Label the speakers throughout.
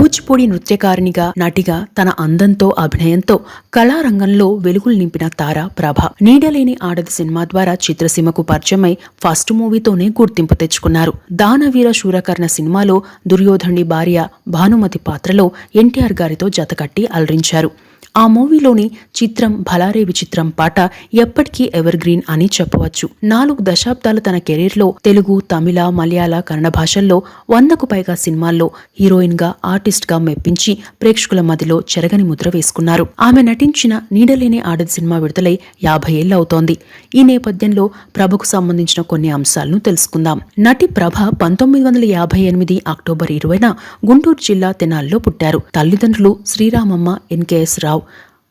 Speaker 1: కూచిపూడి నృత్యకారిణిగా, నటిగా తన అందంతో, అభినయంతో కళారంగంలో వెలుగులు నింపిన తార ప్రభ. నీడలేని ఆడది సినిమా ద్వారా చిత్రసీమకు పరిచయమై ఫస్ట్ మూవీతోనే గుర్తింపు తెచ్చుకున్నారు. దానవీర శూరకర్ణ సినిమాలో దుర్యోధనుడి భార్య భానుమతి పాత్రలో ఎన్టీఆర్ గారితో జతకట్టి అలరించారు. ఆ మూవీలోని చిత్రం భలారే విచిత్రం పాట ఎప్పటికీ ఎవర్ గ్రీన్ అని చెప్పవచ్చు. 4 దశాబ్దాల తన కెరీర్లో తెలుగు, తమిళ, మలయాళ, కన్నడ భాషల్లో 100కు పైగా సినిమాల్లో హీరోయిన్ గా, ఆర్టిస్ట్ గా మెప్పించి ప్రేక్షకుల మదిలో చెరగని ముద్ర వేసుకున్నారు. ఆమె నటించిన నీడలేని ఆడది సినిమా విడుదలై 50 ఏళ్లు అవుతోంది. ఈ నేపథ్యంలో ప్రభకు సంబంధించిన కొన్ని అంశాలను తెలుసుకుందాం. నటి ప్రభ 1958 అక్టోబర్ 20న గుంటూరు జిల్లా తెనాలిలో పుట్టారు. తల్లిదండ్రులు శ్రీరామమ్మ, ఎన్కేఎస్ రావు.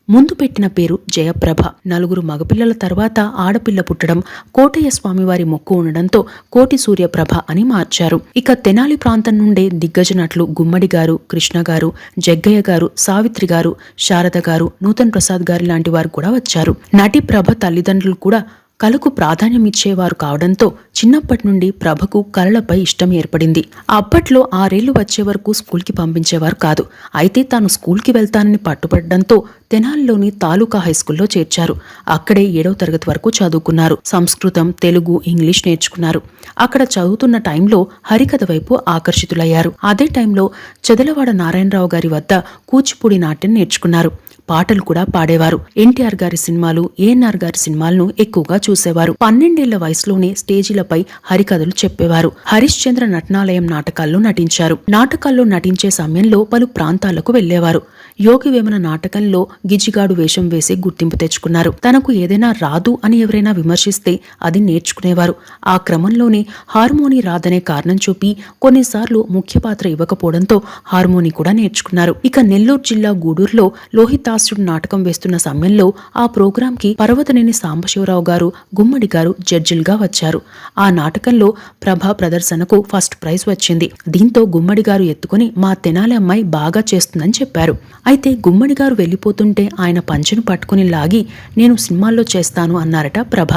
Speaker 1: ముందు పెట్టిన పేరు జయప్రభ. 4 మగపిల్లల తర్వాత ఆడపిల్ల పుట్టడం, కోటయ్య స్వామివారి మొక్కు ఉండడంతో కోటి సూర్యప్రభ అని మార్చారు. ఇక తెనాలి ప్రాంతం నుండే దిగ్గజ నటులు గుమ్మడి గారు, కృష్ణ గారు, జగ్గయ్య గారు, సావిత్రి గారు, శారద గారు, నూతన్ ప్రసాద్ గారి లాంటి వారు కూడా వచ్చారు. నటి ప్రభ తల్లిదండ్రులు కూడా కళకు ప్రాధాన్యం ఇచ్చేవారు కావడంతో చిన్నప్పటి నుండి ప్రభకు కళలపై ఇష్టం ఏర్పడింది. అప్పట్లో 6 ఏళ్లు వచ్చే వరకు స్కూల్కి పంపించేవారు కాదు. అయితే తాను స్కూల్కి వెళ్తానని పట్టుపడడంతో తెనాలిలోని తాలూకా హైస్కూల్లో చేర్చారు. అక్కడే 7వ తరగతి వరకు చదువుకున్నారు. సంస్కృతం, తెలుగు, ఇంగ్లీష్ నేర్చుకున్నారు. అక్కడ చదువుతున్న టైంలో హరికథ వైపు ఆకర్షితులయ్యారు. అదే టైంలో చెదలవాడ నారాయణరావు గారి వద్ద కూచిపూడి నాట్యం నేర్చుకున్నారు. పాటలు కూడా పాడేవారు. ఎన్టీఆర్ గారి సినిమాలు, ఏఎన్ఆర్ గారి సినిమాలను ఎక్కువగా చూసేవారు. 12 ఏళ్ల వయసులోనే స్టేజీలపై హరికథలు చెప్పేవారు. హరిశ్చంద్ర నటనాలయం నాటకాల్లో నటించారు. నాటకాల్లో నటించే సమయంలో పలు ప్రాంతాలకు వెళ్లేవారు. యోగి వేమన నాటకంలో గిజిగాడు వేషం వేసి గుర్తింపు తెచ్చుకున్నారు. తనకు ఏదైనా రాదు అని ఎవరైనా విమర్శిస్తే అది నేర్చుకునేవారు. ఆ క్రమంలోనే హార్మోని రాదనే కారణం చూపి కొన్నిసార్లు ముఖ్య పాత్ర ఇవ్వకపోవడంతో హార్మోని కూడా నేర్చుకున్నారు. ఇక నెల్లూరు జిల్లా గూడూరులో లోహితాసుడు నాటకం వేస్తున్న సమయంలో ఆ ప్రోగ్రాంకి పర్వతనేని సాంబశివరావు గారు, గుమ్మడి గారు జడ్జిలుగా వచ్చారు. ఆ నాటకంలో ప్రభ ప్రదర్శనకు ఫస్ట్ ప్రైజ్ వచ్చింది. దీంతో గుమ్మడి గారు ఎత్తుకుని మా తెనాలి అమ్మాయి బాగా చేస్తుందని చెప్పారు. అయితే గుమ్మడి గారు వెళ్లిపోతుంటే ఆయన పంచెను పట్టుకుని లాగి నేను సినిమాల్లో చేస్తాను అన్నారట ప్రభ.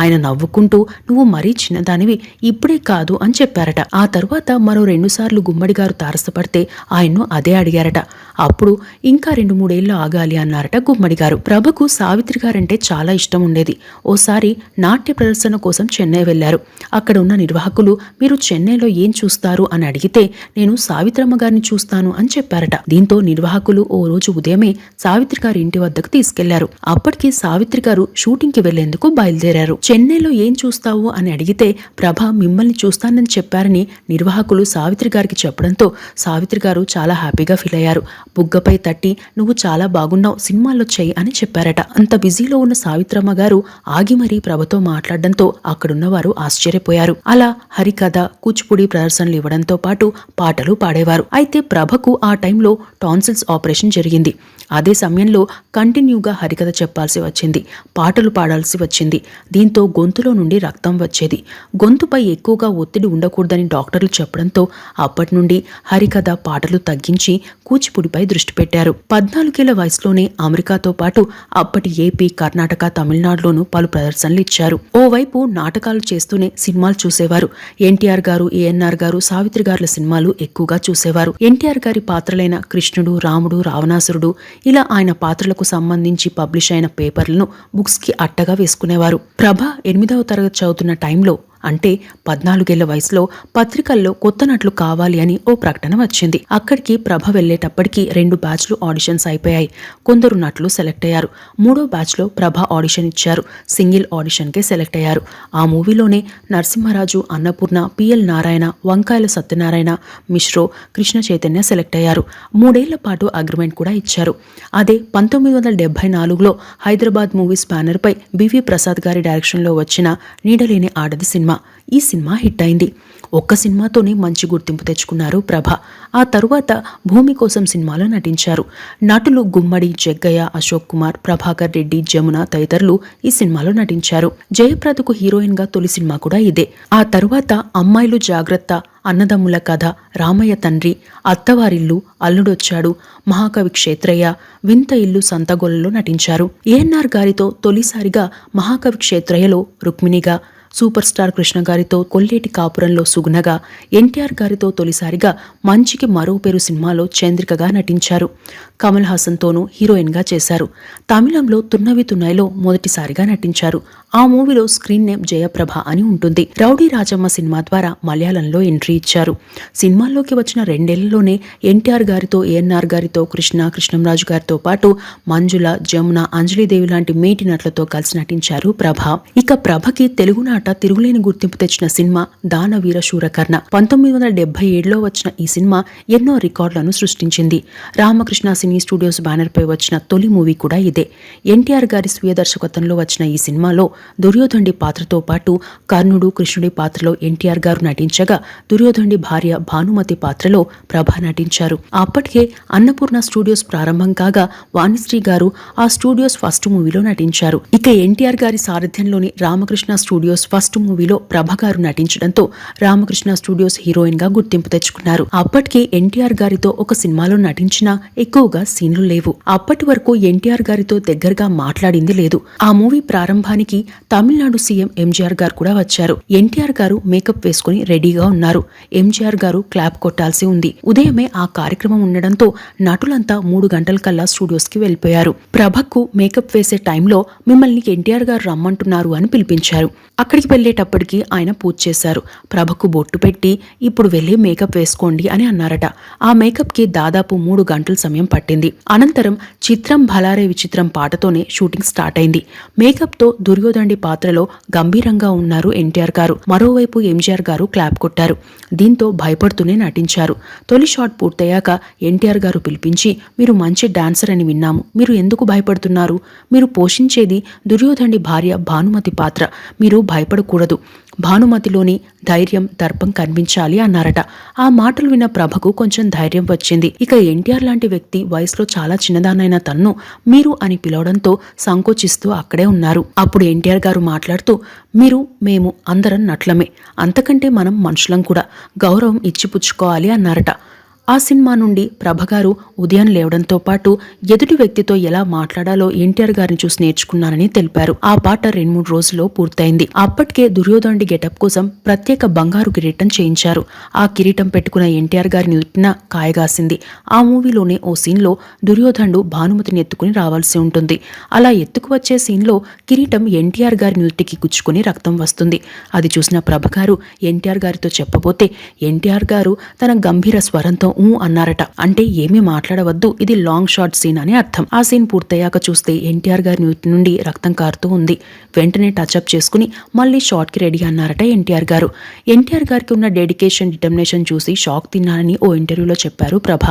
Speaker 1: ఆయన నవ్వుకుంటూ నువ్వు మరీ చిన్నదానివి, ఇప్పుడే కాదు అని చెప్పారట. ఆ తరువాత మరో 2 సార్లు గుమ్మడి గారు తారసపడితే ఆయన్ను అదే అడిగారట. అప్పుడు ఇంకా 2-3 ఏళ్లు ఆగాలి అన్నారట గుమ్మడి గారు. ప్రభకు సావిత్రి గారంటే చాలా ఇష్టం ఉండేది. ఓసారి నాట్య ప్రదర్శన కోసం చెన్నై వెళ్లారు. అక్కడ ఉన్న నిర్వాహకులు మీరు చెన్నైలో ఏం చూస్తారు అని అడిగితే నేను సావిత్రమ్మ గారిని చూస్తాను అని చెప్పారట. దీంతో నిర్వాహకులు ఓ రోజు ఉదయమే సావిత్రి గారి ఇంటి వద్దకు తీసుకెళ్లారు. అప్పటికి సావిత్రి గారు షూటింగ్ కి వెళ్లేందుకు బయలుదేరారు. చెన్నైలో ఏం చూస్తావు అని అడిగితే ప్రభ మిమ్మల్ని చూస్తానని చెప్పారని నిర్వాహకులు సావిత్రి గారికి చెప్పడంతో సావిత్రి గారు చాలా హ్యాపీగా ఫీల్ అయ్యారు. బుగ్గపై తట్టి నువ్వు చాలా బాగున్నావు, సినిమాల్లో చెయ్యి అని చెప్పారట. అంత బిజీలో ఉన్న సావిత్రమ్మ గారు ఆగి మరీ ప్రభతో మాట్లాడడంతో అక్కడున్న వారు ఆశ్చర్యపోయారు. అలా హరికథ, కూచిపూడి ప్రదర్శనలు ఇవ్వడంతో పాటు పాటలు పాడేవారు. అయితే ప్రభకు ఆ టైంలో టాన్సిల్స్ ఆపరేషన్ జరిగింది. అదే సమయంలో కంటిన్యూగా హరికథ చెప్పాల్సి వచ్చింది, పాటలు పాడాల్సి వచ్చింది. దీంతో గొంతులో నుండి రక్తం వచ్చేది. గొంతుపై ఎక్కువగా ఒత్తిడి ఉండకూడదని డాక్టర్లు చెప్పడంతో అప్పటి నుండి హరికథ, పాటలు తగ్గించి కూచిపూడిపై దృష్టి పెట్టారు. 14 ఏళ్ల వయసులోనే అమెరికాతో పాటు అప్పటి ఏపీ, కర్ణాటక, తమిళనాడులోనూ పలు ప్రదర్శనలు ఇచ్చారు. ఓవైపు నాటకాలు చేస్తూనే సినిమాలు చూసేవారు. ఎన్టీఆర్ గారు, ఏఎన్ఆర్ గారు, సావిత్రి గారుల సినిమాలు ఎక్కువగా చూసేవారు. ఎన్టీఆర్ గారి పాత్రలైన కృష్ణుడు, రాముడు, రావణాసురుడు ఇలా ఆయన పాత్రలకు సంబంధించి పబ్లిష్ అయిన పేపర్లను బుక్స్ కి అట్టగా వేసుకునేవారు. ప్రభ 8వ తరగతి చదువుతున్న టైంలో అంటే 14 ఏళ్ల వయసులో పత్రికల్లో కొత్త నటులు కావాలి అని ఓ ప్రకటన వచ్చింది. అక్కడికి ప్రభ వెళ్లేటప్పటికి 2 బ్యాచ్లు ఆడిషన్స్ అయిపోయాయి. కొందరు నటులు సెలెక్ట్ అయ్యారు. 3వ బ్యాచ్లో ప్రభ ఆడిషన్ ఇచ్చారు. సింగిల్ ఆడిషన్కే సెలెక్ట్ అయ్యారు. ఆ మూవీలోనే నరసింహరాజు, అన్నపూర్ణ, పిఎల్ నారాయణ, వంకాయల సత్యనారాయణ, మిశ్రో, కృష్ణ చైతన్య సెలెక్ట్ అయ్యారు. 3 ఏళ్ల పాటు అగ్రిమెంట్ కూడా ఇచ్చారు. అదే 1974లో హైదరాబాద్ మూవీస్ బ్యానర్ పై బివి ప్రసాద్ గారి డైరెక్షన్లో వచ్చిన నీడలేని ఆడది సినిమా. ఈ సినిమా హిట్ అయింది. ఒక్క సినిమాతోనే మంచి గుర్తింపు తెచ్చుకున్నారు ప్రభ. ఆ తరువాత భూమి కోసం సినిమాలో నటించారు. నటులు గుమ్మడి, జగ్గయ్య, అశోక్ కుమార్, ప్రభాకర్ రెడ్డి, జమున తదితరులు ఈ సినిమాలో నటించారు. జయప్రదకు హీరోయిన్ గా తొలి సినిమా కూడా ఇదే. ఆ తరువాత అమ్మాయిలు జాగ్రత్త, అన్నదమ్ముల కథ, రామయ్య తండ్రి, అత్తవారిల్లు, అల్లుడొచ్చాడు, మహాకవి క్షేత్రయ్య, వింత ఇల్లు సంతగొల్లలో నటించారు. ఏఎన్ఆర్ గారితో తొలిసారిగా మహాకవి క్షేత్రయ్యలో రుక్మిణిగా, సూపర్ స్టార్ కృష్ణ గారితో కొల్లేటి కాపురంలో సుగుణగా, ఎన్టీఆర్ గారితో తొలిసారిగా మంచికి మరో పేరు సినిమాలో చంద్రికగా నటించారు. కమల్ హాసన్తోనూ హీరోయిన్గా చేశారు. తమిళంలో తున్నవి తున్నైలో మొదటిసారిగా నటించారు. ఆ మూవీలో స్క్రీన్ నేమ్ జయప్రభ అని ఉంటుంది. రౌడీ రాజమ్మ సినిమా ద్వారా మలయాళంలో ఎంట్రీ ఇచ్చారు. సినిమాల్లోకి వచ్చిన 2 ఏళ్లలోనే ఎన్టీఆర్ గారితో, ఏఎన్ఆర్ గారితో, కృష్ణంరాజు గారితో పాటు మంజుల, జమున, అంజలిదేవి లాంటి మేటి నటులతో కలిసి నటించారు ప్రభ. ఇక ప్రభకి తెలుగునాట తిరుగులేని గుర్తింపు తెచ్చిన సినిమా దానవీర శూరకర్ణ. 1977లో వచ్చిన ఈ సినిమా ఎన్నో రికార్డులను సృష్టించింది. రామకృష్ణ సినీ స్టూడియోస్ బ్యానర్ పై వచ్చిన తొలి మూవీ కూడా ఇదే. ఎన్టీఆర్ గారి స్వీయ దర్శకత్వంలో వచ్చిన ఈ సినిమాలో దుర్యోధనుడి పాత్రతో పాటు కర్ణుడు, కృష్ణుడి పాత్రలో ఎన్టీఆర్ గారు నటించగా, దుర్యోధనుడి భార్య భానుమతి పాత్రలో ప్రభ నటించారు. అప్పటికే అన్నపూర్ణ స్టూడియోస్ ప్రారంభం కాగా వాణిశ్రీ గారు ఆ స్టూడియోస్ ఫస్ట్ మూవీలో నటించారు. ఇక ఎన్టీఆర్ గారి సారథ్యంలోని రామకృష్ణ స్టూడియోస్ ఫస్ట్ మూవీలో ప్రభ గారు నటించడంతో రామకృష్ణ స్టూడియోస్ హీరోయిన్ గా గుర్తింపు తెచ్చుకున్నారు. అప్పటికే ఎన్టీఆర్ గారితో ఒక సినిమాలో నటించినా ఎక్కువగా సీన్లు లేవు. అప్పటి వరకు ఎన్టీఆర్ గారితో దగ్గరగా మాట్లాడింది లేదు. ఆ మూవీ ప్రారంభానికి తమిళనాడు సీఎం ఎంజీఆర్ గారు కూడా వచ్చారు. ఎన్టీఆర్ గారు మేకప్ వేసుకుని రెడీగా ఉన్నారు. ఎంజీఆర్ గారు క్లాప్ కొట్టాల్సి ఉంది. ఉదయమే ఆ కార్యక్రమం ఉండడంతో నటులంతా 3 గంటల కల్లా స్టూడియోస్ కి వెళ్లిపోయారు. ప్రభకు మేకప్ వేసే టైంలో మిమ్మల్ని ఎన్టీఆర్ గారు రమ్మంటున్నారు అని పిలిపించారు. అక్కడికి వెళ్లేటప్పటికి ఆయన పూజ చేశారు. ప్రభకు బొట్టు పెట్టి ఇప్పుడు వెళ్లి మేకప్ వేసుకోండి అని అన్నారట. ఆ మేకప్ కి దాదాపు 3 గంటల సమయం పట్టింది. అనంతరం చిత్రం భలారే విచిత్రం పాటతోనే షూటింగ్ స్టార్ట్ అయింది. మేకప్ తో దుర్యోధనుడి పాత్రలో గంభీరంగా ఉన్నారు ఎన్టీఆర్ గారు. మరోవైపు ఎంజీఆర్ గారు క్లాప్ కొట్టారు. దీంతో భయపడుతూనే నటించారు. తొలి షాట్ పూర్తయ్యాక ఎన్టీఆర్ గారు పిలిపించి, మీరు మంచి డాన్సర్ అని విన్నాము, మీరు ఎందుకు భయపడుతున్నారు? మీరు పోషించేది దుర్యోధనుడి భార్య భానుమతి పాత్ర, మీరు భయపడకూడదు. భానుమతిలోని ధైర్యం, దర్పం కనిపించాలి అన్నారట. ఆ మాటలు విన్న ప్రభకు కొంచెం ధైర్యం వచ్చింది. ఇక ఎన్టీఆర్ లాంటి వ్యక్తి వయసులో చాలా చిన్నదానైన తన్ను మీరు అని పిలవడంతో సంకోచిస్తూ అక్కడే ఉన్నారు. అప్పుడు ఎన్టీఆర్ గారు మాట్లాడుతూ, మేము అందరం నట్లమే, అంతకంటే మనం మనుషులం కూడా, గౌరవం ఇచ్చిపుచ్చుకోవాలి అన్నారట. ఆ సినిమా నుండి ప్రభగారు ఉదయం లేవడంతో పాటు ఎదుటి వ్యక్తితో ఎలా మాట్లాడాలో ఎన్టీఆర్ గారిని చూసి నేర్చుకున్నానని తెలిపారు. ఆ పాట 2-3 రోజుల్లో పూర్తయింది. అప్పటికే దుర్యోధనుడి గెటప్ కోసం ప్రత్యేక బంగారు కిరీటం చేయించారు. ఆ కిరీటం పెట్టుకున్న ఎన్టీఆర్ గారిని ఉట్టిన కాయగాసింది. ఆ మూవీలోనే ఓ సీన్లో దుర్యోధనుడు భానుమతిని ఎత్తుకుని రావాల్సి ఉంటుంది. అలా ఎత్తుకు వచ్చే సీన్లో కిరీటం ఎన్టీఆర్ గారి నుదుటికి గుచ్చుకుని రక్తం వస్తుంది. అది చూసిన ప్రభగారు ఎన్టీఆర్ గారితో చెప్పబోతే ఎన్టీఆర్ గారు తన గంభీర స్వరంతో అన్నారట. అంటే ఏమీ మాట్లాడవద్దు, ఇది లాంగ్ షార్ట్ సీన్ అని అర్థం. ఆ సీన్ పూర్తయ్యాక చూస్తే ఎన్టీఆర్ గారి నుండి రక్తం కారుతూ ఉంది. వెంటనే టచ్అప్ చేసుకుని మళ్ళీ షార్ట్ కి రెడీ అన్నారట ఎన్టీఆర్ గారు. ఎన్టీఆర్ గారికి ఉన్న డెడికేషన్, డిటర్మినేషన్ చూసి షాక్ తిన్నానని ఓ ఇంటర్వ్యూలో చెప్పారు ప్రభ.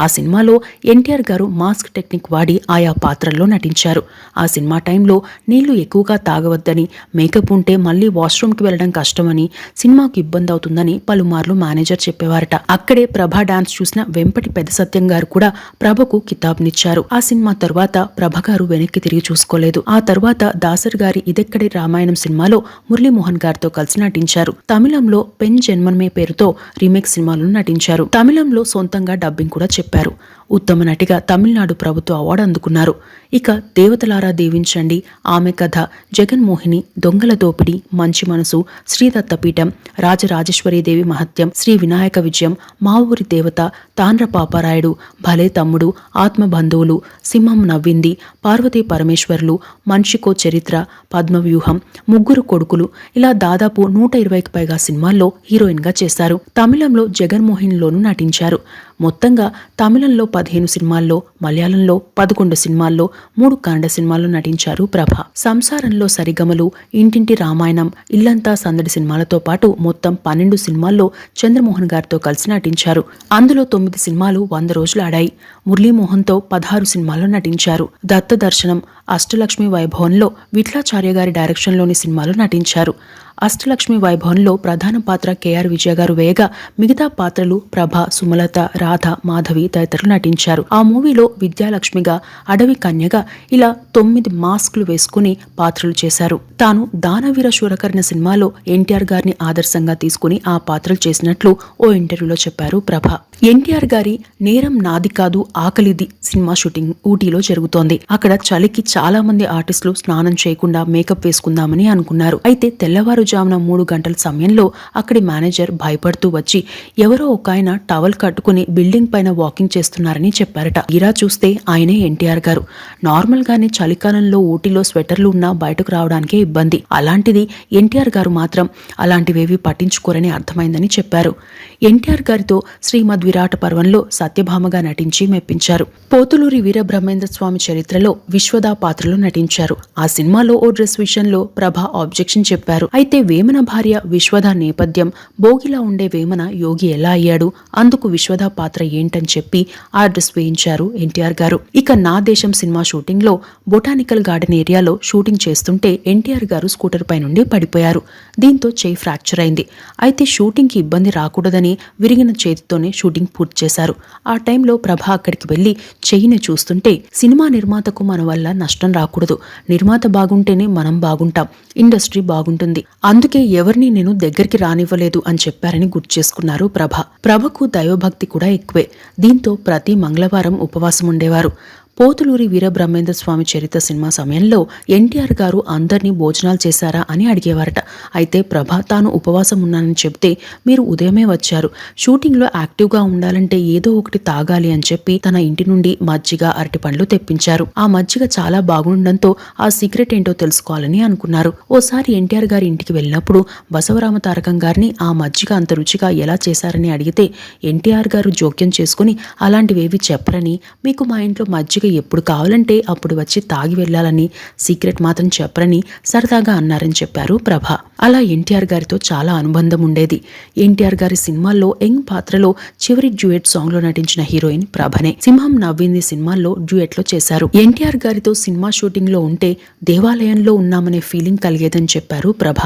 Speaker 1: ఆ సినిమాలో ఎన్టీఆర్ గారు మాస్క్ టెక్నిక్ వాడి ఆయా పాత్రల్లో నటించారు. ఆ సినిమా టైంలో నీళ్లు ఎక్కువగా తాగవద్దని, మేకప్ ఉంటే మళ్ళీ వాష్రూమ్కి వెళ్లడం కష్టమని, సినిమాకు ఇబ్బంది అవుతుందని పలుమార్లు మేనేజర్ చెప్పేవారట. అక్కడే ప్రభ డాన్స్ చూసిన వెంపటి పెద్ద సత్యం గారు కూడా ప్రభకు కితాబ్నిచ్చారు. ఆ సినిమా తర్వాత ప్రభ గారు వెనక్కి తిరిగి చూసుకోలేదు. ఆ తర్వాత దాసర్ గారి ఇదెక్కడి రామాయణం సినిమాలో మురళీమోహన్ గారితో కలిసి నటించారు. తమిళంలో పెన్ జన్మన్మే పేరుతో రీమేక్ సినిమాలను నటించారు. తమిళంలో సొంతంగా డబ్బింగ్ కూడా చెప్పారు. ఉత్తమ నటిగా తమిళనాడు ప్రభుత్వ అవార్డు అందుకున్నారు. ఇక దేవతలారా దీవించండి, ఆమె కథ, జగన్మోహిని, దొంగల దోపిడి, మంచి మనసు, శ్రీదత్తపీఠం, రాజరాజేశ్వరీదేవి మహత్యం, శ్రీ వినాయక విజయం, మా ఊరి దేవత, తాండ్ర పాపారాయుడు, భలే తమ్ముడు, ఆత్మబంధువులు, సింహం నవ్వింది, పార్వతీ పరమేశ్వర్లు, మనిషికో చరిత్ర, పద్మవ్యూహం, ముగ్గురు కొడుకులు, ఇలా దాదాపు 120కి పైగా సినిమాల్లో హీరోయిన్ గా చేశారు. తమిళంలో జగన్మోహినిలోనూ నటించారు. మొత్తంగా తమిళంలో 15 సినిమాల్లో, మలయాళంలో 11 సినిమాల్లో, 3 కన్నడ సినిమాల్లో నటించారు ప్రభ. సంసారంలో సరిగమలు, ఇంటింటి రామాయణం, ఇల్లంతా సందడి సినిమాలతో పాటు మొత్తం 12 సినిమాల్లో చంద్రమోహన్ గారితో కలిసి నటించారు. అందులో 9 సినిమాలు 100 రోజులు ఆడాయి. మురళీమోహన్తో 16 సినిమాల్లో నటించారు. దత్త దర్శనం, అష్టలక్ష్మి వైభవంలో విఠలాచార్య గారి డైరెక్షన్లోని సినిమాలో నటించారు. అష్టలక్ష్మి వైభవంలో ప్రధాన పాత్ర కేఆర్ విజయ గారు వేయగా మిగతా పాత్రలు ప్రభ, సుమలత, రాధ, మాధవి తదితరులు నటించారు. ఆ మూవీలో విద్యాలక్ష్మిగా, అడవి కన్యగా ఇలా 9 మాస్కులు వేసుకుని పాత్రలు చేశారు. తాను దానవీర శూరకర్ణ సినిమాలో ఎన్టీఆర్ గారిని ఆదర్శంగా తీసుకుని ఆ పాత్రలు చేసినట్లు ఓ ఇంటర్వ్యూలో చెప్పారు ప్రభ. ఎన్టీఆర్ గారి నేరం నాది కాదు ఆకలిది సినిమా షూటింగ్ ఊటీలో జరుగుతోంది. అక్కడ చలికి చాలా మంది ఆర్టిస్టులు స్నానం చేయకుండా మేకప్ వేసుకుందామని అనుకున్నారు. అయితే తెల్లవారుజామున 3 గంటల సమయంలో అక్కడి మేనేజర్ భయపడుతూ వచ్చి ఎవరో ఒక ఆయన టవల్ కట్టుకుని బిల్డింగ్ పైన వాకింగ్ చేస్తున్నారని చెప్పారట. ఈరా చూస్తే ఆయనే ఎన్టీఆర్ గారు. నార్మల్ గానే చలికాలంలో ఊటీలో స్వెటర్లు ఉన్నా బయటకు రావడానికే ఇబ్బంది. అలాంటిది ఎన్టీఆర్ గారు మాత్రం అలాంటివేవి పట్టించుకోరని అర్థమైందని చెప్పారు. ఎన్టీఆర్ గారితో శ్రీమద్ విరాట పర్వంలో సత్యభామగా నటించి మెప్పించారు. పోతులూరి వీరబ్రహ్మేంద్ర స్వామి చరిత్రలో విశ్వదా పాత్రలో నటించారు. ఆ సినిమాలో ఓ డ్రెస్ విషయంలో ప్రభ ఆబ్జెక్షన్ చెప్పారు. అయితే వేమన భార్య విశ్వద నేపథ్యం భోగిలా ఉండే వేమన యోగి ఎలా అయ్యాడు, అందుకు విశ్వద పాత్ర ఏంటని చెప్పి ఆ డ్రెస్ వేయించారు ఎన్టీఆర్ గారు. ఇక నా దేశం సినిమా షూటింగ్ లో బొటానికల్ గార్డెన్ ఏరియాలో షూటింగ్ చేస్తుంటే ఎన్టీఆర్ గారు స్కూటర్ పై నుండి పడిపోయారు. దీంతో చేయి ఫ్రాక్చర్ అయింది. అయితే షూటింగ్ కి ఇబ్బంది రాకూడదని విరిగిన చేతితోనే షూటింగ్ పూర్తి చేశారు. ఆ టైంలో ప్రభ అక్కడికి వెళ్లి చెయ్యిని చూస్తుంటే సినిమా నిర్మాతకు మన వల్ల నష్టం రాకూడదు, నిర్మాత బాగుంటేనే మనం బాగుంటాం, ఇండస్ట్రీ బాగుంటుంది, అందుకే ఎవరిని నేను దగ్గరికి రానివ్వలేదు అని చెప్పారని గుర్తు చేసుకున్నారు ప్రభ. ప్రభకు దైవభక్తి కూడా ఎక్కువే. దీంతో ప్రతి మంగళవారం ఉపవాసం ఉండేవారు. పోతులూరి వీరబ్రహ్మేంద్ర స్వామి చరిత్ర సినిమా సమయంలో ఎన్టీఆర్ గారు అందరినీ భోజనాలు చేశారా అని అడిగేవారట. అయితే ప్రభ తాను ఉపవాసం ఉన్నానని చెప్తే మీరు ఉదయమే వచ్చారు, షూటింగ్లో యాక్టివ్గా ఉండాలంటే ఏదో ఒకటి తాగాలి అని చెప్పి తన ఇంటి నుండి మజ్జిగ అరటిపండ్లు తెప్పించారు. ఆ మజ్జిగ చాలా బాగుండడంతో ఆ సీక్రెట్ ఏంటో తెలుసుకోవాలని అనుకున్నారు. ఓసారి ఎన్టీఆర్ గారి ఇంటికి వెళ్ళినప్పుడు బసవరామ తారకం గారిని ఆ మజ్జిగ అంత రుచిగా ఎలా చేశారని అడిగితే ఎన్టీఆర్ గారు జోక్యం చేసుకుని అలాంటివేవి చెప్పరని, మీకు మా ఇంట్లో మజ్జిగ ఎప్పుడు కావాలంటే అప్పుడు వచ్చి తాగి వెళ్లాలని, సీక్రెట్ మాత్రం చెప్పరని సరదాగా అన్నారని చెప్పారు ప్రభ. అలా ఎన్టీఆర్ గారితో చాలా అనుబంధం ఉండేది. ఎన్టీఆర్ గారి సినిమాల్లో యంగ్ పాత్రలో చివరి డ్యూయెట్ సాంగ్ లో నటించిన హీరోయిన్ ప్రభనే. సింహం నవ్వింది సినిమాల్లో డ్యూయెట్ లో చేశారు. ఎన్టీఆర్ గారితో సినిమా షూటింగ్ లో ఉంటే దేవాలయంలో ఉన్నామనే ఫీలింగ్ కలిగేదని చెప్పారు ప్రభ.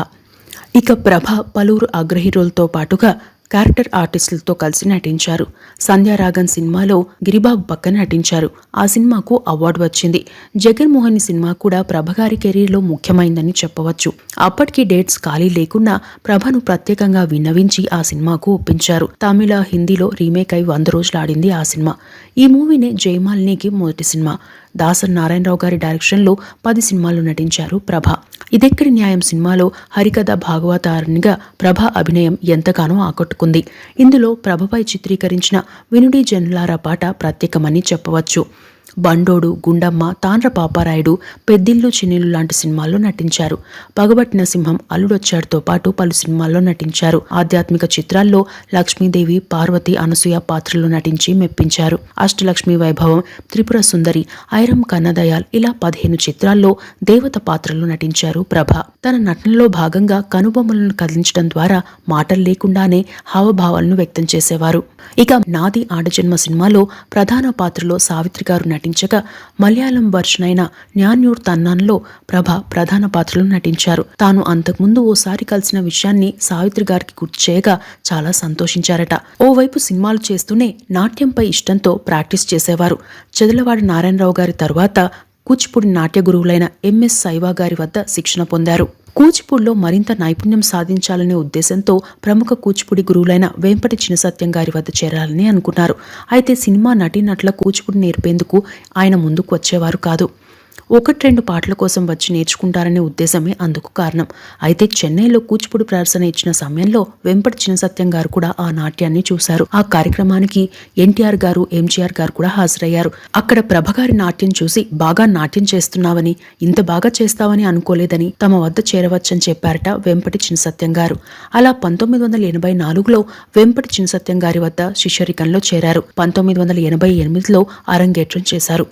Speaker 1: ఇక ప్రభ పలువురు అగ్ర హీరోలతో పాటుగా క్యారెక్టర్ ఆర్టిస్టులతో కలిసి నటించారు. సంధ్యారాగన్ సినిమాలో గిరిబాబు పక్కన నటించారు. ఆ సినిమాకు అవార్డు వచ్చింది. జగన్మోహన్ సినిమా కూడా ప్రభగారి కెరీర్లో ముఖ్యమైందని చెప్పవచ్చు. అప్పటికి డేట్స్ ఖాళీ లేకున్నా ప్రభను ప్రత్యేకంగా విన్నవించి ఆ సినిమాకు ఒప్పించారు. తమిళ, హిందీలో రీమేక్ అయి 100 రోజులు ఆడింది ఆ సినిమా. ఈ మూవీనే జయమాలినికి మొదటి సినిమా. దాసరి నారాయణరావు గారి డైరెక్షన్లో 10 సినిమాల్లో నటించారు ప్రభ. ఇదెక్కడి న్యాయం సినిమాలో హరికథ భాగవతారునిగా ప్రభ అభినయం ఎంతగానో ఆకట్టుకుంది. ఇందులో ప్రభపై చిత్రీకరించిన వినుడి జనులారా పాట ప్రత్యేకమని చెప్పవచ్చు. బండోడు, గుండమ్మ, తాండ్ర పాపారాయుడు, పెద్దిల్లు చిన్నిల్లు లాంటి సినిమాల్లో నటించారు. పగబట్టిన సింహం, అల్లుడొచ్చాడుతో పాటు పలు సినిమాల్లో నటించారు. ఆధ్యాత్మిక చిత్రాల్లో లక్ష్మీదేవి, పార్వతి, అనసూయ పాత్రలు నటించి మెప్పించారు. అష్టలక్ష్మి వైభవం, త్రిపుర సుందరి, ఐరం కన్నదయాల్ ఇలా 15 చిత్రాల్లో దేవత పాత్రలు నటించారు ప్రభ. తన నటనలో భాగంగా కనుబొమ్మలను కదిలించడం ద్వారా మాటలు లేకుండానే హావభావాలను వ్యక్తం చేసేవారు. ఇక నాది ఆడజన్మ సినిమాలో ప్రధాన పాత్రలో సావిత్రి గారు నటించగా మలయాళం వర్షన్ అయిన న్యాన్యూర్ తన్నాన్లో ప్రభ ప్రధాన పాత్రలో నటించారు. తాను అంతకుముందు ఓసారి కలిసిన విషయాన్ని సావిత్రి గారికి గుర్తు చేయగా చాలా సంతోషించారట. ఓవైపు సినిమాలు చేస్తూనే నాట్యంపై ఇష్టంతో ప్రాక్టీస్ చేసేవారు. చెదలవాడి నారాయణరావు గారి తరువాత కూచిపూడి నాట్య గురువులైన ఎంఎస్ సైవా గారి వద్ద శిక్షణ పొందారు. కూచిపూడిలో మరింత నైపుణ్యం సాధించాలనే ఉద్దేశంతో ప్రముఖ కూచిపూడి గురువులైన వేంపటి చినసత్యం గారి వద్ద చేరాలని అనుకున్నారు. అయితే సినిమా నటీనటుల కూచిపూడి నేర్పేందుకు ఆయన ముందుకు వచ్చేవారు కాదు. 1-2 పాటల కోసం వచ్చి నేర్చుకుంటారనే ఉద్దేశమే అందుకు కారణం. అయితే చెన్నైలో కూచిపూడి ప్రదర్శన ఇచ్చిన సమయంలో వెంపటి చినసత్యం గారు కూడా ఆ నాట్యాన్ని చూశారు. ఆ కార్యక్రమానికి ఎన్టీఆర్ గారు, ఎంజీఆర్ గారు కూడా హాజరయ్యారు. అక్కడ ప్రభగారి నాట్యం చూసి బాగా నాట్యం చేస్తున్నావని, ఇంత బాగా చేస్తావని అనుకోలేదని తమ వద్ద చేరవచ్చని చెప్పారట వెంపటి చినసత్యం గారు. అలా 1984లో వెంపటి చినసత్యం గారి వద్ద శిష్యరికంలో చేరారు. 1988లో అరంగేట్రం చేశారు.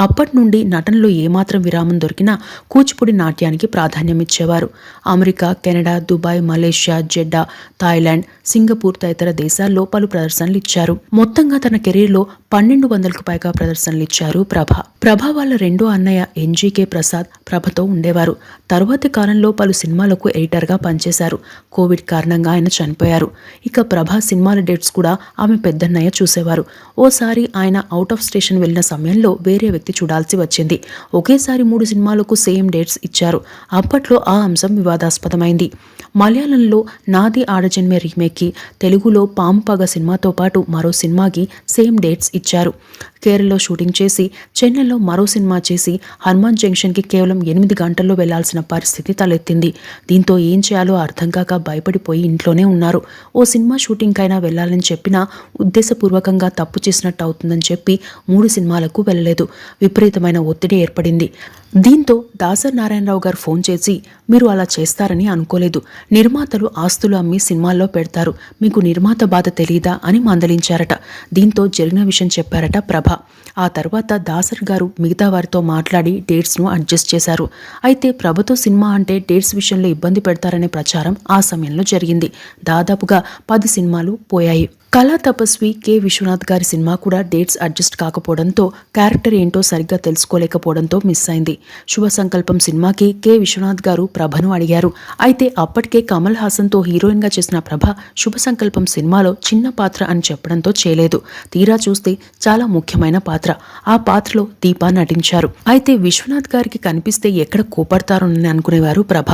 Speaker 1: అప్పటి నుండి నటనలో ఏమాత్రం విరామం దొరికినా కూచిపూడి నాట్యానికి ప్రాధాన్యమిచ్చేవారు. America, Canada, Dubai, Malaysia, Jeddah, Thailand, Singapore తదితర దేశాల్లో పలు ప్రదర్శనలు ఇచ్చారు. మొత్తంగా తన కెరీర్లో 1200కు పైగా ప్రదర్శనలు ఇచ్చారు ప్రభ. ప్రభ వాళ్ళ రెండో అన్నయ్య ఎన్జీకే ప్రసాద్ ప్రభతో ఉండేవారు. తరువాతి కాలంలో పలు సినిమాలకు ఎడిటర్గా పనిచేశారు. కోవిడ్ కారణంగా ఆయన చనిపోయారు. ఇక ప్రభ సినిమాల డేట్స్ కూడా ఆమె పెద్దన్నయ్య చూసేవారు. ఓసారి ఆయన అవుట్ ఆఫ్ స్టేషన్ వెళ్లిన సమయంలో వేరే వ్యక్తి చూడాల్సి వచ్చింది. ఒకేసారి 3 సినిమాలకు సేమ్ డేట్స్ ఇచ్చారు. అప్పట్లో ఆ అంశం వివాదాస్పదమైంది. మలయాళంలో నాది ఆడజన్మే రీమేక్కి, తెలుగులో పాము పగ సినిమాతో పాటు మరో సినిమాకి సేమ్ డేట్స్ ఇచ్చారు. కేరళలో షూటింగ్ చేసి చెన్నైలో మరో సినిమా చేసి హనుమాన్ జంక్షన్కి కేవలం 8 గంటల్లో వెళ్లాల్సిన పరిస్థితి తలెత్తింది. దీంతో ఏం చేయాలో అర్థం కాక భయపడిపోయి ఇంట్లోనే ఉన్నారు. ఓ సినిమా షూటింగ్కైనా వెళ్లాలని చెప్పినా ఉద్దేశపూర్వకంగా తప్పు చేసినట్టు అవుతుందని చెప్పి 3 సినిమాలకు వెళ్ళలేదు. విపరీతమైన ఒత్తిడి ఏర్పడింది. దీంతో దాసరి నారాయణరావు గారు ఫోన్ చేసి, మీరు అలా చేస్తారని అనుకోలేదు. నిర్మాతలు ఆస్తులు అమ్మి సినిమాల్లో పెడతారు. మీకు నిర్మాత బాధ తెలీదా అని మందలించారట. దీంతో జరిగిన విషయం చెప్పారట ప్రభ. ఆ తర్వాత దాసరి గారు మిగతా వారితో మాట్లాడి డేట్స్ను అడ్జస్ట్ చేశారు. అయితే ప్రభతో సినిమా అంటే డేట్స్ విషయంలో ఇబ్బంది పెడతారనే ప్రచారం ఆ సమయంలో జరిగింది. దాదాపుగా 10 సినిమాలు పోయాయి. కళా తపస్వి కె విశ్వనాథ్ గారి సినిమా కూడా డేట్స్ అడ్జస్ట్ కాకపోవడంతో, క్యారెక్టర్ ఏంటో సరిగ్గా తెలుసుకోలేకపోవడంతో మిస్ అయింది. శుభ సంకల్పం సినిమాకి కె విశ్వనాథ్ గారు ప్రభను అడిగారు. అయితే అప్పటికే కమల్ హాసన్తో హీరోయిన్గా చేసిన ప్రభ శుభ సంకల్పం సినిమాలో చిన్న పాత్ర అని చెప్పడంతో చేయలేదు. తీరా చూస్తే చాలా ముఖ్యమైన పాత్ర. ఆ పాత్రలో దీప నటించారు. అయితే విశ్వనాథ్ గారికి కనిపిస్తే ఎక్కడ కోపడతారోనని అనుకునేవారు ప్రభ.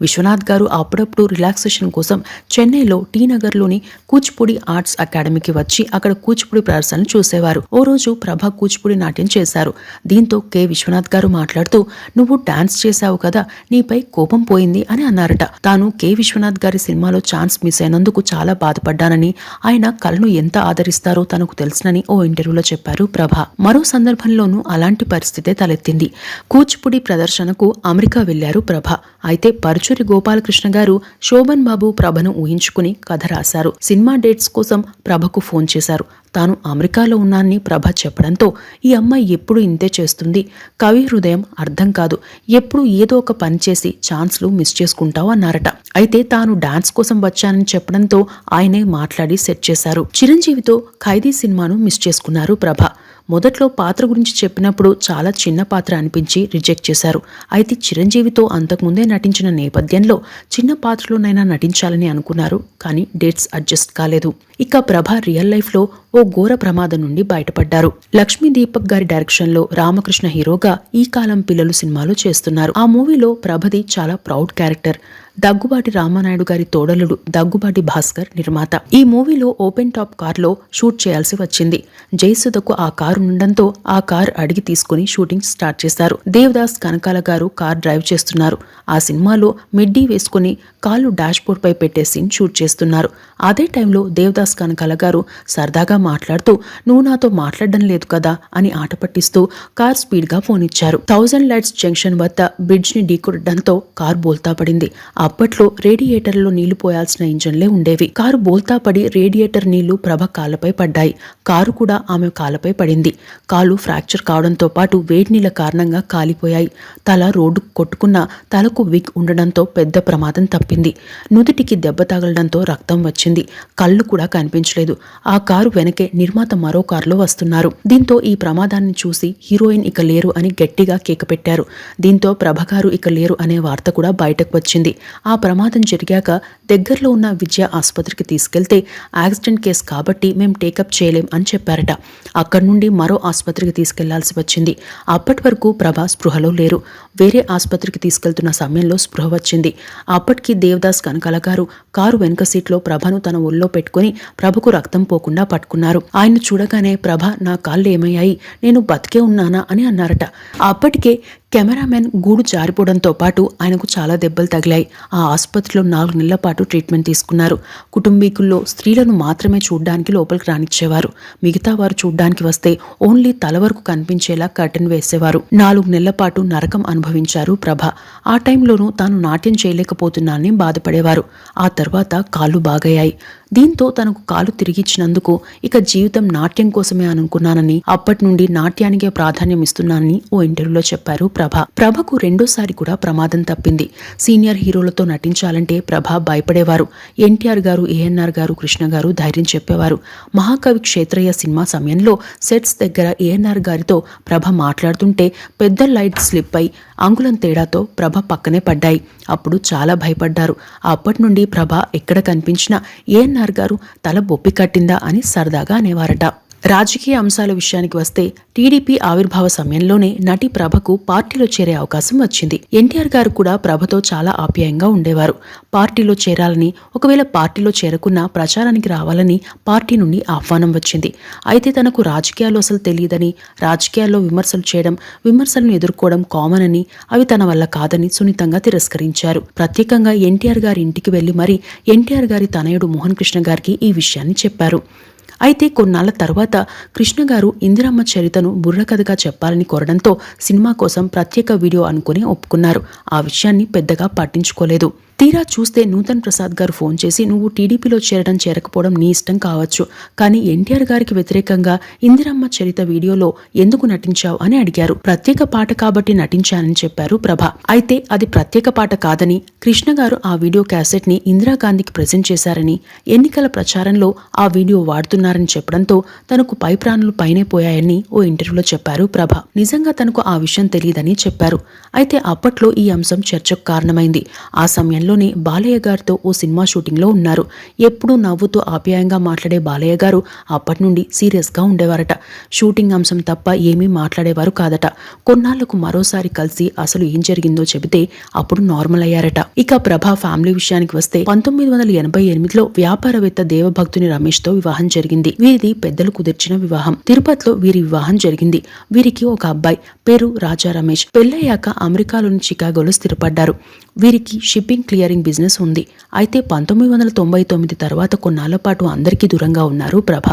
Speaker 1: విశ్వనాథ్ గారు అప్పుడప్పుడు రిలాక్సేషన్ కోసం చెన్నైలో టీ నగర్లోని కూచిపూడి ఆర్ట్స్ అకాడమీకి వచ్చి అక్కడ కూచిపూడి ప్రదర్శనలు చూసేవారు. ఓ రోజు ప్రభ కూచిపూడి నాట్యం చేశారు. దీంతో కె విశ్వనాథ్ గారు మాట్లాడుతూ, నువ్వు డాన్స్ చేశావు కదా, నీపై కోపం పోయింది అని అన్నారట. తాను కె విశ్వనాథ్ గారి సినిమాలో ఛాన్స్ మిస్ అయినందుకు చాలా బాధపడ్డానని, ఆయన కళను ఎంత ఆదరిస్తారో తనకు తెలుసునని ఓ ఇంటర్వ్యూలో చెప్పారు ప్రభ. మరో సందర్భంలోనూ అలాంటి పరిస్థితే తలెత్తింది. కూచిపూడి ప్రదర్శనకు అమెరికా వెళ్లారు ప్రభ. అయితే పరుచూరి గోపాలకృష్ణ గారు శోభన్ బాబు ప్రభను ఊహించుకుని కథ రాశారు. సినిమా డేట్స్ కోసం ప్రభకు ఫోన్ చేశారు. తాను అమెరికాలో ఉన్నానని ప్రభ చెప్పడంతో, ఈ అమ్మాయి ఎప్పుడు ఇంతే చేస్తుంది, కవి హృదయం అర్థం కాదు, ఎప్పుడు ఏదో ఒక పని చేసి ఛాన్స్లు మిస్ చేసుకుంటావు అన్నారట. అయితే తాను డాన్స్ కోసం వచ్చానని చెప్పడంతో ఆయనే మాట్లాడి సెట్ చేశారు. చిరంజీవితో ఖైదీ సినిమాను మిస్ చేసుకున్నారు ప్రభ. మొదట్లో పాత్ర గురించి చెప్పినప్పుడు చాలా చిన్న పాత్ర అనిపించి రిజెక్ట్ చేశారు. అయితే చిరంజీవితో అంతకుముందే నటించిన నేపథ్యంలో చిన్న పాత్రలోనైనా నటించాలని అనుకున్నారు. కానీ డేట్స్ అడ్జస్ట్ కాలేదు. ఇక ప్రభ రియల్ లైఫ్లో ఓ ఘోర ప్రమాదం నుండి బయటపడ్డారు. లక్ష్మీ దీపక్ గారి డైరెక్షన్లో రామకృష్ణ హీరోగా ఈ కాలం పిల్లలు సినిమాలు చేస్తున్నారు. ఆ మూవీలో ప్రభది చాలా ప్రౌడ్ క్యారెక్టర్. దగ్గుబాటి రామానాయుడు గారి తోడలుడు దగ్గుబాటి భాస్కర్ నిర్మాత. ఈ మూవీలో ఓపెన్ టాప్ కారులో షూట్ చేయాల్సి వచ్చింది. జయసుధకు ఆ కారు ఉండడంతో ఆ కారు అడిగి తీసుకుని షూటింగ్ స్టార్ట్ చేశారు. దేవదాస్ కనకాల గారు కార్ డ్రైవ్ చేస్తున్నారు. ఆ సినిమాలో మిడ్డీ వేసుకుని కాళ్ళు డాష్ బోర్డ్ పై పెట్టే సీన్ షూట్ చేస్తున్నారు. అదే టైంలో దేవదాస్ కనకాల గారు సరదాగా మాట్లాడుతూ, నువ్వు నాతో మాట్లాడడం లేదు కదా అని ఆట పట్టిస్తూ కార్ స్పీడ్ గా ఫోన్ ఇచ్చారు. 1000 లైట్స్ జంక్షన్ వద్ద బ్రిడ్జ్ ని ఢీకొట్టడంతో కారు బోల్తా పడింది. అప్పట్లో రేడియేటర్లో నీళ్లు పోయాల్సిన ఇంజన్లే ఉండేవి. కారు బోల్తా పడి రేడియేటర్ నీళ్లు ప్రభ కాళ్లపై పడ్డాయి. కారు కూడా ఆమె కాళ్లపై పడింది. కాలు ఫ్రాక్చర్ కావడంతో పాటు వేడి నీళ్ల కారణంగా కాలిపోయాయి. తల రోడ్డు కొట్టుకున్న తలకు విగ్ ఉండడంతో పెద్ద ప్రమాదం తప్పింది. నుదుటికి దెబ్బ తగలడంతో రక్తం వచ్చింది. కళ్ళు కూడా కనిపించలేదు. ఆ కారు వెనకే నిర్మాత మరో కారులో వస్తున్నారు. దీంతో ఈ ప్రమాదాన్ని చూసి హీరోయిన్ ఇక లేరు అని గట్టిగా కేక పెట్టారు. దీంతో ప్రభగారు ఇక లేరు అనే వార్త కూడా బయటకు వచ్చింది. ఆ ప్రమాదం జరిగాక దగ్గరలో ఉన్న విజయ ఆసుపత్రికి తీసుకెళ్తే యాక్సిడెంట్ కేసు కాబట్టి మేం టేకప్ చేయలేం అని చెప్పారట. అక్కడి నుండి మరో ఆసుపత్రికి తీసుకెళ్లాల్సి వచ్చింది. అప్పటి వరకు ప్రభ స్పృహలో లేరు. వేరే ఆసుపత్రికి తీసుకెళ్తున్న సమయంలో స్పృహ వచ్చింది. అప్పటికి దేవదాస్ కనకాల గారు కారు వెనుక సీట్లో ప్రభను తన ఒళ్ళో పెట్టుకుని ప్రభకు రక్తం పోకుండా పట్టుకున్నారు. ఆయన చూడగానే ప్రభ, నా కాళ్ళు ఏమయ్యాయి, నేను బతికే ఉన్నానా అని అన్నారట. అప్పటికే కెమెరామెన్ గూడు జారిపోవడంతో పాటు ఆయనకు చాలా దెబ్బలు తగిలాయి. ఆ ఆసుపత్రిలో 4 నెలల పాటు ట్రీట్మెంట్ తీసుకున్నారు. కుటుంబీకుల్లో స్త్రీలను మాత్రమే చూడ్డానికి లోపలికి రానిచ్చేవారు. మిగతా వారు చూడ్డానికి వస్తే ఓన్లీ తల వరకు కనిపించేలా కర్టెన్ వేసేవారు. 4 నెలల పాటు నరకం అనుభవించారు ప్రభ. ఆ టైంలోనూ తాను నాట్యం చేయలేకపోతున్నానని బాధపడేవారు. ఆ తర్వాత కాళ్ళు బాగయ్యాయి. దీంతో తనకు కాలు తిరిగిచ్చినందుకు ఇక జీవితం నాట్యం కోసమే అనుకున్నానని, అప్పటి నుండి నాట్యానికే ప్రాధాన్యం ఇస్తున్నానని ఓ ఇంటర్వ్యూలో చెప్పారు ప్రభ. ప్రభకు రెండోసారి కూడా ప్రమాదం తప్పింది. సీనియర్ హీరోలతో నటించాలంటే ప్రభ భయపడేవారు. ఎన్టీఆర్ గారు, ఏఎన్ఆర్ గారు, కృష్ణ గారు ధైర్యం చెప్పేవారు. మహాకవి క్షేత్రయ్య సినిమా సమయంలో సెట్స్ దగ్గర ఏఎన్ఆర్ గారితో ప్రభ మాట్లాడుతుంటే పెద్ద లైట్ స్లిప్ అయి అంగుళం తేడాతో ప్రభ పక్కనే పడ్డాయి. అప్పుడు చాలా భయపడ్డారు. అప్పటి నుండి ప్రభ ఎక్కడ కనిపించినా ఏఎన్ఆర్ గారు తల బొప్పి కట్టిందా అని సరదాగా అనేవారట. రాజకీయ అంశాల విషయానికి వస్తే టీడీపీ ఆవిర్భావ సమయంలోనే నటి ప్రభకు పార్టీలో చేరే అవకాశం వచ్చింది. ఎన్టీఆర్ గారు కూడా ప్రభతో చాలా ఆప్యాయంగా ఉండేవారు. పార్టీలో చేరాలని, ఒకవేళ పార్టీలో చేరకున్నా ప్రచారానికి రావాలని పార్టీ నుండి ఆహ్వానం వచ్చింది. అయితే తనకు రాజకీయాలు అసలు తెలియదని, రాజకీయాల్లో విమర్శలు చేయడం, విమర్శలను ఎదుర్కోవడం కామన్ అని, అవి తన వల్ల కాదని సున్నితంగా తిరస్కరించారు. ప్రత్యేకంగా ఎన్టీఆర్ గారి ఇంటికి వెళ్లి మరీ ఎన్టీఆర్ గారి తనయుడు మోహన్ కృష్ణ గారికి ఈ విషయాన్ని చెప్పారు. అయితే కొన్నాళ్ల తర్వాత కృష్ణ గారు ఇందిరమ్మ చరితను బుర్రకథగా చెప్పాలని కోరడంతో సినిమా కోసం ప్రత్యేక వీడియో అనుకుని ఒప్పుకున్నారు. ఆ విషయాన్ని పెద్దగా పట్టించుకోలేదు. తీరా చూస్తే నూతన్ ప్రసాద్ గారు ఫోన్ చేసి, నువ్వు టీడీపీలో చేరడం చేరకపోవడం నీ ఇష్టం కావచ్చు, కానీ ఎన్టీఆర్ గారికి వ్యతిరేకంగా ఇందిరమ్మ చరిత వీడియోలో ఎందుకు నటించావు అని అడిగారు. ప్రత్యేక పాట కాబట్టి నటించానని చెప్పారు ప్రభ. అయితే అది ప్రత్యేక పాట కాదని, కృష్ణ గారు ఆ వీడియో క్యాసెట్ ని ఇందిరాగాంధీకి ప్రెజెంట్ చేశారని, ఎన్నికల ప్రచారంలో ఆ వీడియో వాడుతున్నారని చెప్పడంతో తనకు పై ప్రాణులు పైనే పోయాయని ఓ ఇంటర్వ్యూలో చెప్పారు ప్రభ. నిజంగా తనకు ఆ విషయం తెలియదని చెప్పారు. అయితే అప్పట్లో ఈ అంశం చర్చకు కారణమైంది. ఆ సమయంలో బాలయ్య గారితో ఓ సినిమా షూటింగ్ లో ఉన్నారు. ఎప్పుడూ నవ్వుతూ ఆప్యాయంగా మాట్లాడే బాలయ్య గారు అప్పటి నుండి సీరియస్ గా ఉండేవారట. షూటింగ్ అంశం తప్ప ఏమీ మాట్లాడేవారు కాదట. కొన్నాళ్లకు మరోసారి కలిసి అసలు ఏం జరిగిందో చెబితే అప్పుడు నార్మల్ అయ్యారట. ఇక ప్రభా ఫ్యామిలీ విషయానికి వస్తే 1988లో వ్యాపారవేత్త దేవభక్తుని రమేష్ తో వివాహం జరిగింది. వీరిది పెద్దలు కుదిర్చిన వివాహం. తిరుపతిలో వీరి వివాహం జరిగింది. వీరికి ఒక అబ్బాయి, పేరు రాజా రమేష్. పెళ్లయ్యాక అమెరికాలోని చికాగోలో స్థిరపడ్డారు. వీరికి షిప్పింగ్ క్లియరింగ్ బిజినెస్ ఉంది. అయితే 1999 తర్వాత కొన్నాళ్ల పాటు అందరికీ దూరంగా ఉన్నారు ప్రభ.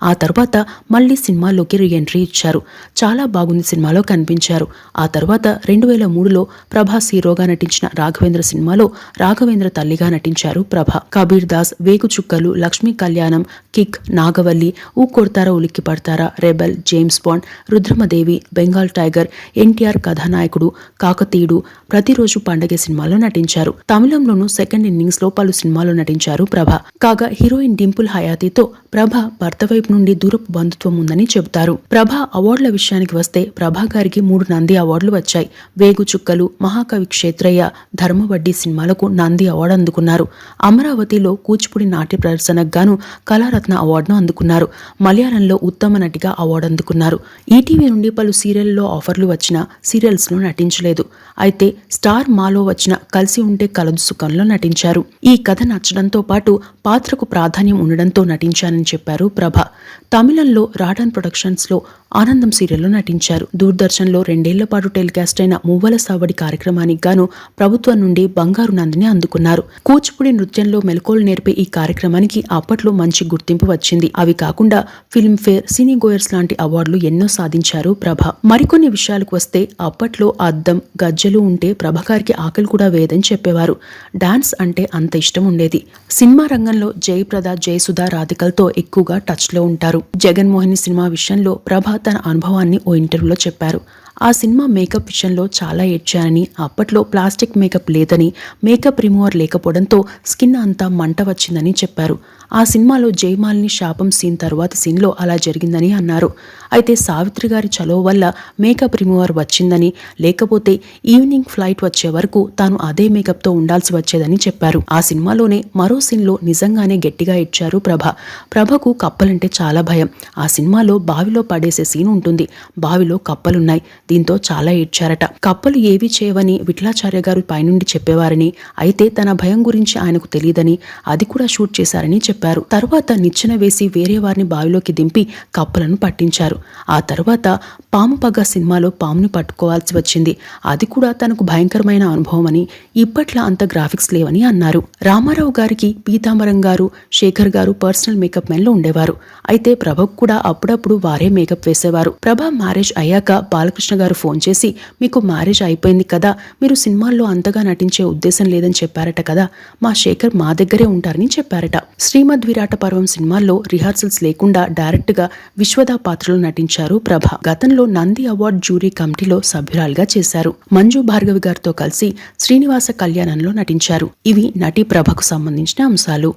Speaker 1: ఆ తర్వాత మళ్లీ సినిమాలోకి రీ ఎంట్రీ ఇచ్చారు. చాలా బాగుంది సినిమాలో కనిపించారు. ఆ తర్వాత 2003లో ప్రభాస్ హీరోగా నటించిన రాఘవేంద్ర సినిమాలో రాఘవేంద్ర తల్లిగా నటించారు ప్రభ. కబీర్ దాస్, వేగు చుక్కలు, లక్ష్మీ కళ్యాణం, కిక్, నాగవల్లి, ఊ కొడతారా ఉలిక్కి పడతారా, rebel, James bond, Rudramadevi, Bengal tiger, NTR కథానాయకుడు, కాకతీయుడు, ప్రతిరోజు పండగే సినిమాలో నటించారు. తమిళంలోనూ సెకండ్ ఇన్నింగ్స్ లో పలు సినిమాల్లో నటించారు ప్రభ. కాగా హీరోయిన్ డింపుల్ హయాతీతో ప్రభ భర్త వైపు నుండి దూరపు బంధుత్వం ఉందని చెబుతారు. ప్రభ అవార్డుల విషయానికి వస్తే ప్రభా గారికి 3 నంది అవార్డులు వచ్చాయి. వేగు చుక్కలు, మహాకవి క్షేత్రయ్య, ధర్మవడ్డీ సినిమాలకు నంది అవార్డు అందుకున్నారు. అమరావతిలో కూచిపూడి నాట్య ప్రదర్శనకు గాను కళారత్న అవార్డును అందుకున్నారు. మలయాళంలో ఉత్తమ నటిగా అవార్డు అందుకున్నారు. ఈటీవీ నుండి పలు సీరియల్లో ఆఫర్లు వచ్చినా సీరియల్స్ లో నటించలేదు. అయితే స్టార్ మాలో వచ్చిన కలిసి ఉంటే కలదు సుఖంలో నటించారు. ఈ కథ నచ్చడంతో పాటు పాత్రకు ప్రాధాన్యం ఉండడంతో నటించానని చెప్పారు ప్రభ. తమిళంలో రాడన్ ప్రొడక్షన్స్ లో ఆనందం సీరియల్లో నటించారు. దూరదర్శన్లో 2 ఏళ్ల పాటు టెలికాస్ట్ అయిన మువ్వల సావడి కార్యక్రమానికి గాను ప్రభుత్వం నుండి బంగారు నందిని అందుకున్నారు. కూచిపూడి నృత్యంలో మెలకువలు నేర్పే ఈ కార్యక్రమానికి అప్పట్లో మంచి గుర్తింపు వచ్చింది. అవి కాకుండా ఫిల్మ్ ఫేర్, సినీ గోయర్స్ లాంటి అవార్డులు ఎన్నో సాధించారు ప్రభ. మరికొన్ని విషయాలకు వస్తే అప్పట్లో అద్దం, గజ్జలు ఉంటే ప్రభగారికి ఆకలి కూడా వేదని చెప్పేవారు. డాన్స్ అంటే అంత ఇష్టం ఉండేది. సినిమా రంగంలో జయప్రద, జయసుధ, రాధికలతో ఎక్కువగా టచ్ లో ఉంటారు. జగన్మోహిని సినిమా విషయంలో ప్రభ తన అనుభవాన్ని ఓ ఇంటర్వ్యూలో చెప్పారు. ఆ సినిమా మేకప్ విషయంలో చాలా ఏడ్చానని, అప్పట్లో ప్లాస్టిక్ మేకప్ లేదని, మేకప్ రిమూవర్ లేకపోవడంతో స్కిన్ అంతా మంట వచ్చిందని చెప్పారు. ఆ సినిమాలో జయమాలిని శాపం సీన్ తర్వాత సీన్లో అలా జరిగిందని అన్నారు. అయితే సావిత్రి గారి చలో వల్ల మేకప్ రిమూవర్ వచ్చిందని, లేకపోతే ఈవినింగ్ ఫ్లైట్ వచ్చే వరకు తాను అదే మేకప్తో ఉండాల్సి వచ్చేదని చెప్పారు. ఆ సినిమాలోనే మరో సీన్లో నిజంగానే గట్టిగా ఇచ్చారు ప్రభ. ప్రభకు కప్పలంటే చాలా భయం. ఆ సినిమాలో బావిలో పడేసే సీన్ ఉంటుంది. బావిలో కప్పలున్నాయి. దీంతో చాలా ఏడ్చారట. కప్పలు ఏవి చేయవని విఠలాచార్య గారు పైనుండి చెప్పేవారని, అయితే తన భయం గురించి ఆయనకు తెలియదని, అది కూడా షూట్ చేశారని చెప్పారు. తర్వాత నిచ్చెన వేసి వేరే వారిని బావిలోకి దింపి కప్పలను పట్టించారు. ఆ తర్వాత పాము పగ సినిమాలో పాముని పట్టుకోవాల్సి వచ్చింది. అది కూడా తనకు భయంకరమైన అనుభవం అని, ఇప్పట్లా అంత గ్రాఫిక్స్ లేవని అన్నారు. రామారావు గారికి పీతాంబరం గారు, శేఖర్ గారు పర్సనల్ మేకప్ మెన్లు ఉండేవారు. అయితే ప్రభకు కూడా అప్పుడప్పుడు వారే మేకప్ వేసేవారు. ప్రభ మ్యారేజ్ అయ్యాక బాలకృష్ణ గారు ఫోన్ చేసి, మీకు మ్యారేజ్ అయిపోయింది కదా, మీరు సినిమాల్లో అంతగా నటించే ఉద్దేశం లేదని చెప్పారట కదా, మా శేఖర్ మా దగ్గరే ఉంటారని చెప్పారట. శ్రీమద్ విరాట పర్వం సినిమాల్లో రిహార్సల్స్ లేకుండా డైరెక్ట్ గా విశ్వద పాత్రలో నటించారు ప్రభ. గతంలో నంది అవార్డ్ జ్యూరీ కమిటీలో సభ్యురాలుగా చేశారు. మంజు భార్గవి గారితో కలిసి శ్రీనివాస కళ్యాణంలో నటించారు. ఇవి నటి ప్రభకు సంబంధించిన అంశాలు.